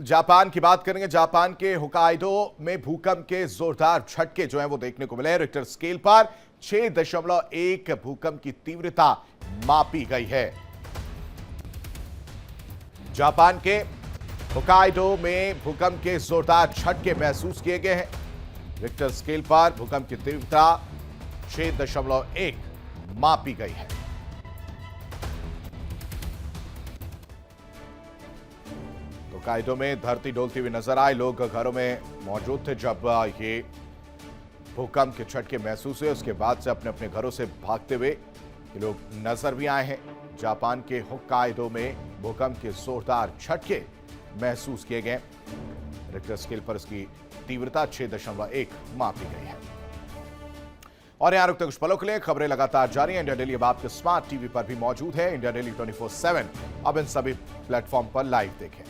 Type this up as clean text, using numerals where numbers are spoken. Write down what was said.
Japan की बात करेंगे। जापान के होकाइडो में भूकंप के जोरदार झटके जो हैं वो देखने को मिले। रिक्टर स्केल पर 6.1 भूकंप की तीव्रता मापी गई है। जापान के होकाइडो में भूकंप के जोरदार झटके महसूस किए गए हैं। रिक्टर स्केल पर भूकंप की तीव्रता 6.1 मापी गई है। होकाइडो में धरती डोलती हुई नजर आई। लोग घरों में मौजूद थे जब ये भूकंप के झटके महसूस हुए। उसके बाद से अपने अपने घरों से भागते हुए ये लोग नजर भी आए हैं। जापान के होकाइडो में भूकंप के जोरदार झटके महसूस किए गए। रिक्टर स्केल पर इसकी तीव्रता 6.1 मापी गई है। और यहां रुकते कुछ पलों के लिए खबरें लगातार जारी हैं। इंडिया डेली अब आपके स्मार्ट टीवी पर भी मौजूद है। इंडिया डेली 24/7 अब इन सभी प्लेटफॉर्म पर लाइव देखें।